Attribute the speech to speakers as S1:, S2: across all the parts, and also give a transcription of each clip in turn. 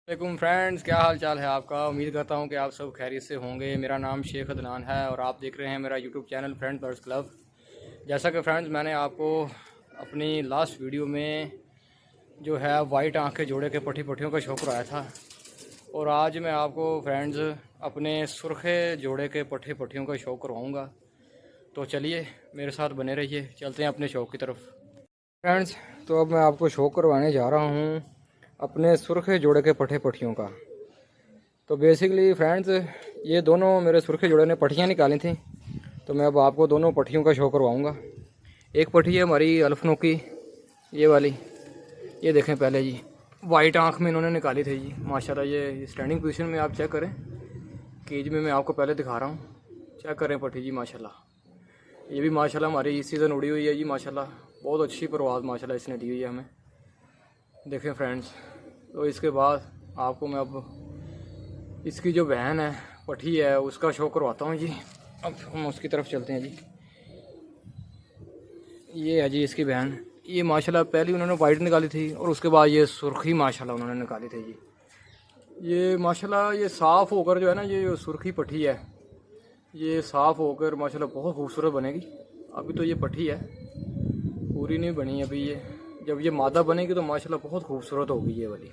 S1: वालेकुम फ्रेंड्स, क्या हाल चाल है आपका। उम्मीद करता हूँ कि आप सब खैरियत से होंगे। मेरा नाम शेख अदनान है और आप देख रहे हैं मेरा YouTube channel friend birds club. जैसा कि फ्रेंड्स मैंने आपको अपनी लास्ट वीडियो में जो है वाइट आँख के जोड़े के पट्टी पट्टियों का शौक कराया था और आज मैं आपको फ्रेंड्स अपने सुर्खे जोड़े के पट्टी पट्टियों का शौक करवाऊँगा। तो चलिए मेरे साथ बने रहिए, चलते हैं अपने शौक की तरफ। फ्रेंड्स तो अब मैं आपको शौक करवाने जा रहा हूँ अपने सुर्खे जोड़े के पट्टे पट्टियों का। तो बेसिकली फ्रेंड्स ये दोनों मेरे सुर्खे जोड़े ने पट्टियाँ निकाली थी, तो मैं अब आपको दोनों पट्टियों का शो करवाऊँगा। एक पट्टी है हमारी अल्फनो की, ये वाली, ये देखें पहले जी, वाइट आँख में इन्होंने निकाली थी जी माशाल्लाह। ये स्टैंडिंग पोजीशन में आप चेक करें, केज में मैं आपको पहले दिखा रहा हूँ, चेक करें पट्टी जी माशाल्लाह। ये भी माशाल्लाह हमारी इस सीज़न उड़ी हुई है जी माशाल्लाह, बहुत अच्छी परवाज़ माशाल्लाह इसने दी हुई है हमें, देखें फ्रेंड्स। तो इसके बाद आपको मैं अब इसकी जो बहन है पट्टी है उसका शो करवाता हूँ जी। अब हम उसकी तरफ चलते हैं जी। ये है जी इसकी बहन, ये माशाल्लाह पहले उन्होंने वाइट निकाली थी और उसके बाद ये सुर्खी माशाल्लाह उन्होंने निकाली थी जी। ये माशाल्लाह ये साफ़ होकर जो है ना, ये जो सुर्खी पट्टी है ये साफ़ होकर माशाल्लाह बहुत खूबसूरत बनेगी। अभी तो ये पट्टी है, पूरी नहीं बनी अभी। ये जब ये मादा बनेगी तो माशाल्लाह बहुत खूबसूरत होगी ये वाली।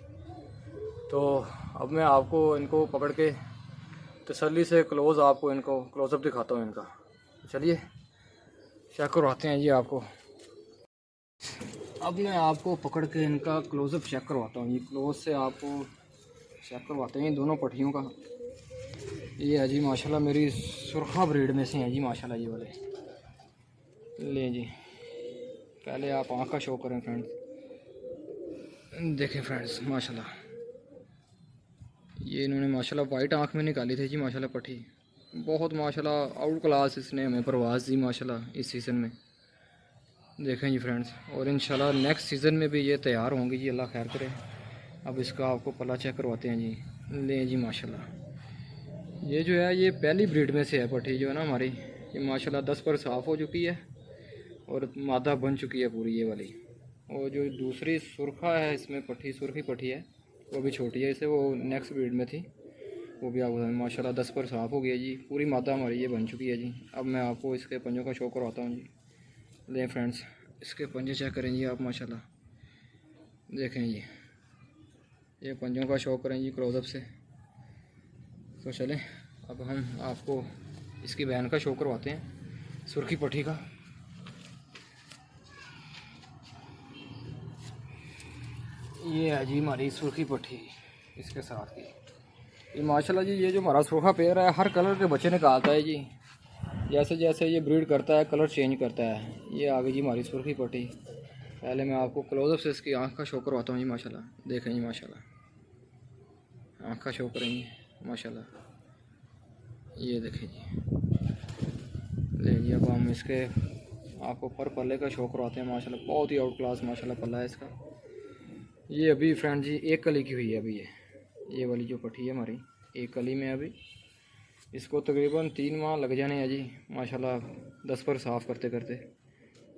S1: तो अब मैं आपको इनको पकड़ के तसल्ली से क्लोज़ आपको इनको क्लोज़अप दिखाता हूँ इनका। चलिए चेक करवाते हैं जी आपको। अब मैं आपको पकड़ के इनका क्लोज़अप चेक करवाता हूँ जी, क्लोज से आपको चेक करवाते हैं दोनों पट्टियों का। ये है जी माशाल्लाह मेरी सुरखा ब्रीड में से हैं जी माशाल्लाह ये वाले। ले जी पहले आप आँख का शो करें फ्रेंड्स, देखें फ्रेंड्स माशाल्लाह। ये इन्होंने माशाल्लाह वाइट आँख में निकाली थी जी माशाल्लाह पट्टी, बहुत माशाल्लाह आउट क्लास इसने हमें परवाज़ दी माशाल्लाह इस सीज़न में, देखें जी फ्रेंड्स। और इंशाल्लाह नेक्स्ट सीज़न में भी ये तैयार होंगी जी, अल्लाह खैर करे। अब इसका आपको पला चेक करवाते हैं जी। ले जी माशाल्लाह ये जो है ये पहली ब्रीड में से है पट्टी जो है ना हमारी, ये माशाल्लाह 10 पर साफ़ हो चुकी है और मादा बन चुकी है पूरी ये वाली। और जो दूसरी सुरखा है इसमें पट्टी, सुरखी पट्टी है वो भी छोटी है इसे, वो नेक्स्ट ब्रीड में थी, वो भी आपको माशाल्लाह 10 पर साफ़ हो गया जी, पूरी मादा हमारी ये बन चुकी है जी। अब मैं आपको इसके पंजों का शो करवाता हूँ जी। लें फ्रेंड्स इसके पंजे चेक करें जी आप माशाल्लाह, देखें जी, ये पंजों का शो करें जी क्लोज़अप से। तो चलें अब हम आपको इसकी बहन का शो करवाते हैं, सुर्खी पट्टी का। ये है जी हमारी सुर्खी पट्टी इसके साथ की। ये माशाल्लाह जी ये जो हमारा सूखा पेड़ है हर कलर के बच्चे निकालता है जी, जैसे जैसे ये ब्रीड करता है कलर चेंज करता है। ये आ गई जी हमारी सुर्खी पट्टी। पहले मैं आपको क्लोज़अप से इसकी आँख का शो करवाता हूँ जी माशाल्लाह, देखें जी माशाल्लाह, आँख का शो करेंगे माशाल्लाह, ये देखें जी। ले जी अब हम इसके आपको पर पल्ले का शो करवाते हैं माशाल्लाह, बहुत ही आउट क्लास माशाल्लाह पल्ला है इसका। ये अभी फ्रेंड जी एक कली की हुई है अभी, ये वाली जो पट्टी है हमारी एक कली में अभी, इसको तकरीबन 3 माह लग जाने हैं जी माशाल्लाह, 10 पर साफ़ करते करते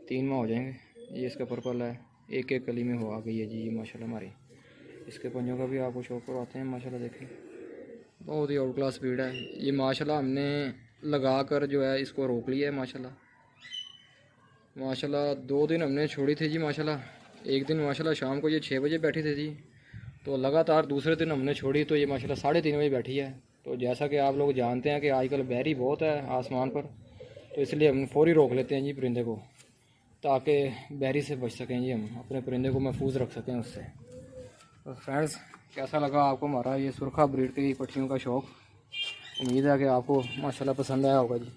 S1: 3 माह हो जाएंगे। ये इसका पर्पल है, एक एक कली में हो आ गई है जी ये माशाल्लाह हमारी। इसके पंजों का भी आपको शो करवाते हैं माशाल्लाह, देखें बहुत ही आउट क्लास ब्रीड है ये माशाल्लाह। हमने लगा कर जो है इसको रोक लिया है माशाल्लाह। माशाल्लाह 2 दिन हमने छोड़ी थी जी माशाल्लाह, एक दिन माशाल्लाह शाम को ये 6 बजे बैठी थी जी, तो लगातार दूसरे दिन हमने छोड़ी तो ये माशाल्लाह 3:30 बजे बैठी है। तो जैसा कि आप लोग जानते हैं कि आजकल बैरी बहुत है आसमान पर, तो इसलिए हम फौरी रोक लेते हैं जी परिंदे को, ताकि बैरी से बच सकें जी, हम अपने परिंदे को महफूज रख सकें उससे। तो फ्रेंड्स कैसा लगा आपको हमारा ये सुरखा ब्रीड की पट्टियों का शौक़, उम्मीद है कि आपको माशाल्लाह पसंद आया होगा जी।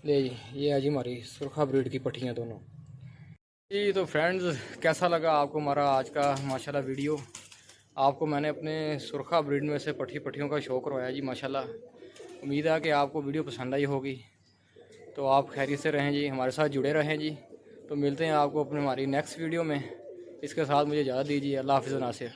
S1: ले जी ये है जी हमारी सुरखा ब्रीड की पट्टियाँ दोनों जी। तो फ्रेंड्स कैसा लगा आपको हमारा आज का माशाल्लाह वीडियो। आपको मैंने अपने सुरखा ब्रीड में से पट्टियों का शौक़ करवाया जी माशाल्लाह। उम्मीद है कि आपको वीडियो पसंद आई होगी। तो आप खैरियत से रहें जी, हमारे साथ जुड़े रहें जी। तो मिलते हैं आपको अपने हमारी नेक्स्ट वीडियो में। इसके साथ मुझे इजाज़त दीजिए, अल्लाह हाफ़िज़ नासिर।